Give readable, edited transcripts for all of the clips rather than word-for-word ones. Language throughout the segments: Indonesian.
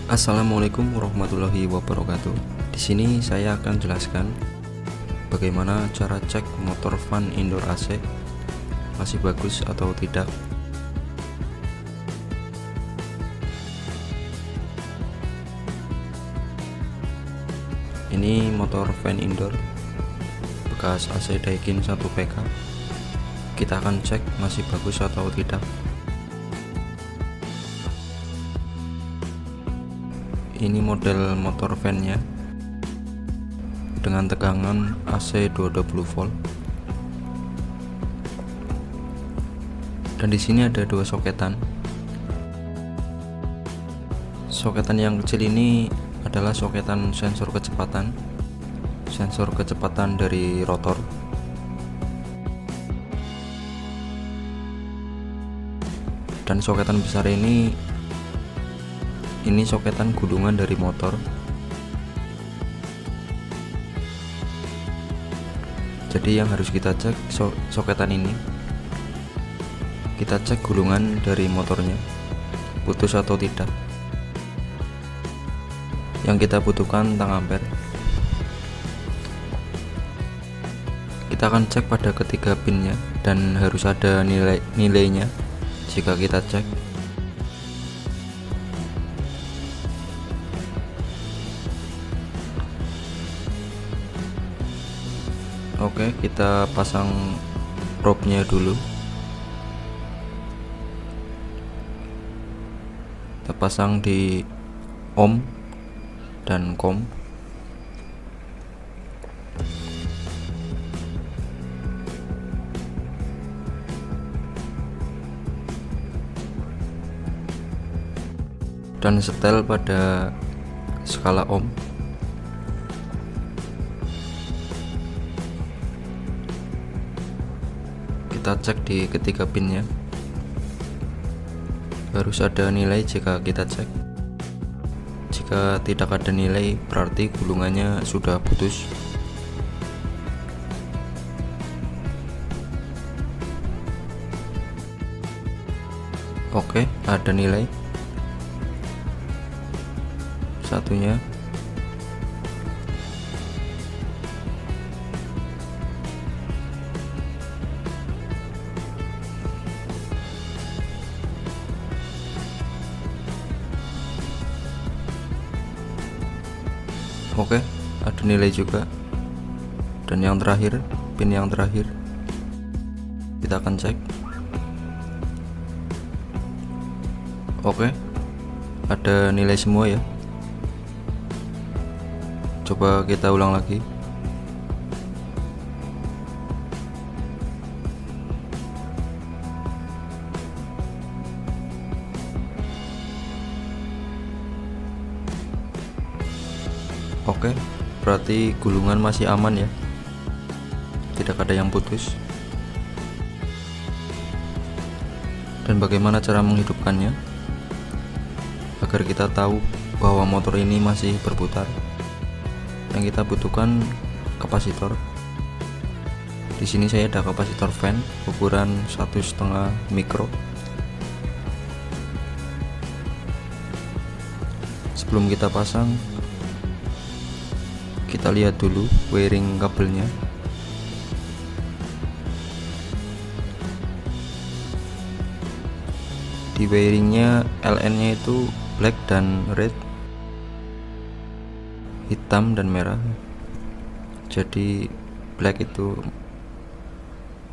Assalamualaikum warahmatullahi wabarakatuh. Di sini saya akan jelaskan bagaimana cara cek motor fan indoor AC masih bagus atau tidak. Ini motor fan indoor bekas AC Daikin 1 PK. Kita akan cek masih bagus atau tidak. Ini model motor fan-nya dengan tegangan AC 220 volt. Dan di sini ada dua soketan. Soketan yang kecil ini adalah soketan sensor kecepatan dari rotor. Dan soketan besar ini soketan gulungan dari motor. Jadi yang harus kita cek soketan ini, kita cek gulungan dari motornya putus atau tidak. Yang kita butuhkan tang ampere. Kita akan cek pada ketiga pinnya dan harus ada nilainya jika kita cek. Oke, kita pasang probe-nya dulu. Kita pasang di ohm dan com. Dan setel pada skala ohm. Kita cek di ketiga pinnya, harus ada nilai jika kita cek. Jika tidak ada nilai berarti gulungannya sudah putus. Oke, ada nilai satunya. Oke, ada nilai juga. Dan yang terakhir, pin yang terakhir, kita akan cek. Oke, ada nilai semua ya. Coba kita ulang lagi. Oke, berarti gulungan masih aman ya, tidak ada yang putus. Dan bagaimana cara menghidupkannya agar kita tahu bahwa motor ini masih berputar? Yang kita butuhkan kapasitor. Di sini saya ada kapasitor fan ukuran 1,5 mikro. Sebelum kita pasang, kita lihat dulu wiring kabelnya. Di wiringnya LN nya itu black dan red, hitam dan merah. Jadi black itu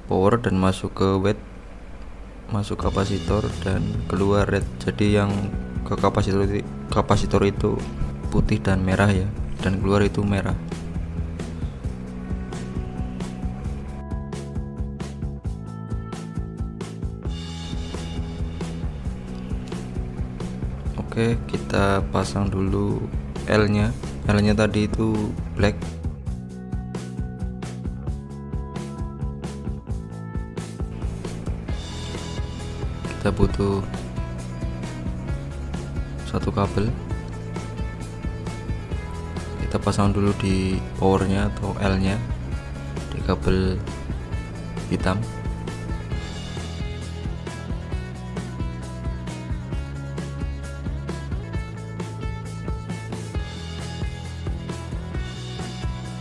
power dan masuk ke weight, masuk kapasitor dan keluar red. Jadi yang ke kapasitor itu putih dan merah ya, dan keluar itu merah. Oke, kita pasang dulu L nya tadi itu black. Kita butuh satu kabel. Kita pasang dulu di powernya atau L nya di kabel hitam.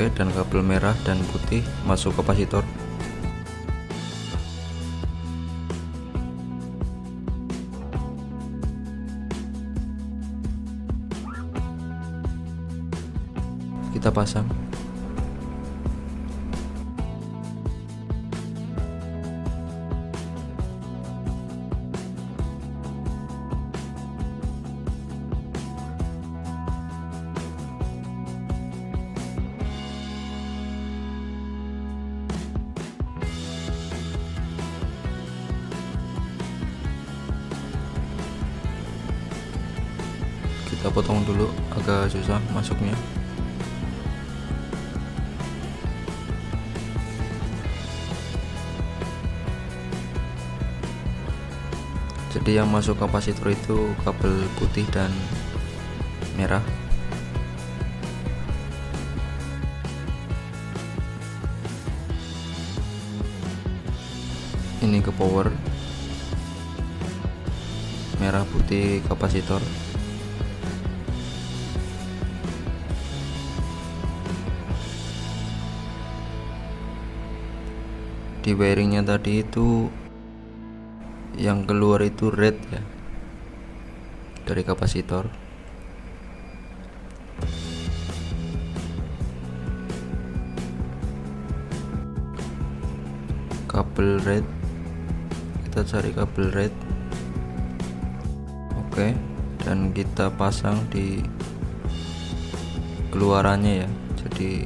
Oke, dan kabel merah dan putih masuk kapasitor. Kita pasang. Kita potong dulu, agak susah masuknya. Jadi yang masuk kapasitor itu kabel putih dan merah. Ini ke power, merah putih kapasitor. Di wiringnya tadi itu yang keluar itu red ya, dari kapasitor. Kabel red, kita cari kabel red. Oke, dan kita pasang di keluarannya ya, jadi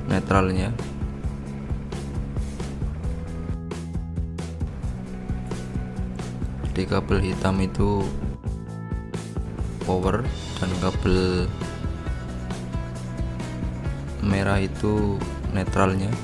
netralnya. Di kabel hitam itu power dan kabel merah itu netralnya.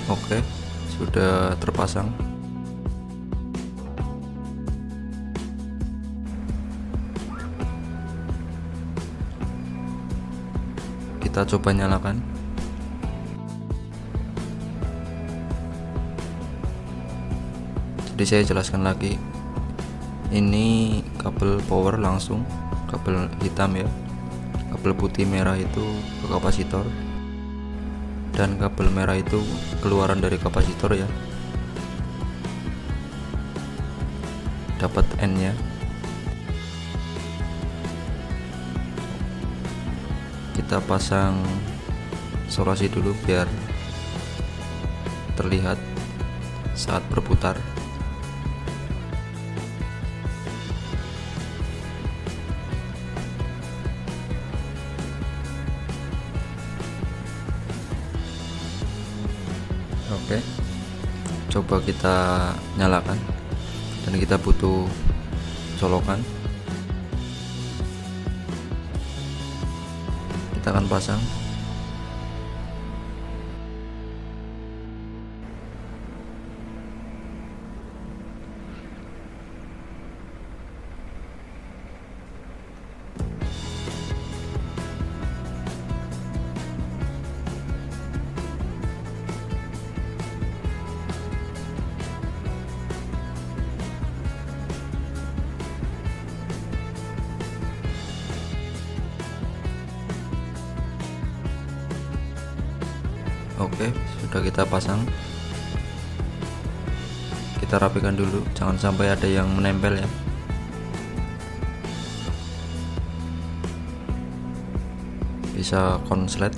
Oke, sudah terpasang. Kita coba nyalakan. Jadi saya jelaskan lagi. Ini kabel power langsung, kabel hitam ya. Kabel putih merah itu ke kapasitor. Dan kabel merah itu keluaran dari kapasitor ya, dapat N nya. Kita pasang solasi dulu biar terlihat saat berputar. Oke, coba kita nyalakan, dan kita butuh colokan. Kita akan pasang. Oke, sudah kita pasang. Kita rapikan dulu, jangan sampai ada yang menempel ya. Bisa konslet.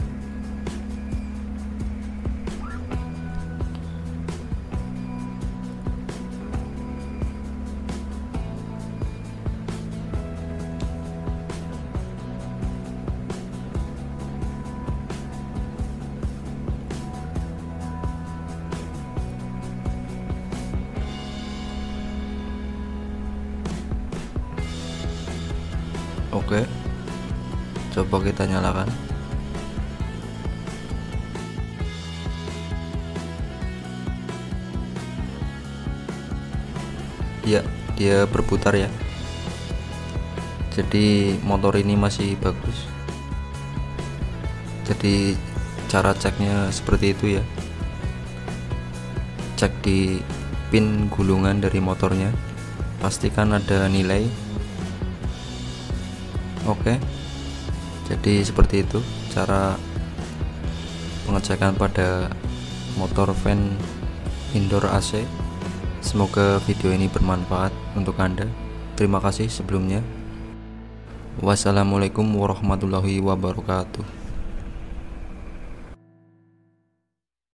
Oke, coba kita nyalakan. Ya, dia berputar ya. Jadi motor ini masih bagus. Jadi cara ceknya seperti itu ya. Cek di pin gulungan dari motornya, pastikan ada nilai. Oke, jadi seperti itu cara pengecekan pada motor van indoor AC. Semoga video ini bermanfaat untuk Anda. Terima kasih sebelumnya. Wassalamualaikum warahmatullahi wabarakatuh.